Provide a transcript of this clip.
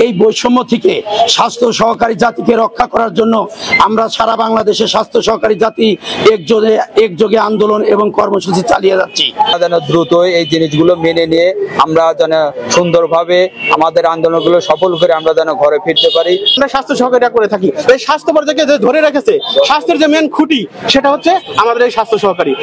এই বৈষম্য থেকে স্বাস্থ্য সহকারী জাতিকে রক্ষা করার জন্য আমরা সারা বাংলাদেশে স্বাস্থ্য সহকারী জাতি একযোগে আন্দোলন এবং কর্মসূচি চালিয়ে যাচ্ছি। যেন দ্রুত এই জিনিসগুলো মেনে নিয়ে আমরা যেন সুন্দরভাবে আমাদের আন্দোলনগুলো সফল করে আমরা যেন ঘরে ফিরতে পারি। আমরা স্বাস্থ্য সহকারীরা করে থাকি। এই স্বাস্থ্য পর্যায়কে যে ধরে রেখেছে, স্বাস্থ্যের যে মেন খুঁটি সেটা হচ্ছে আমাদের এই স্বাস্থ্য সহকারী।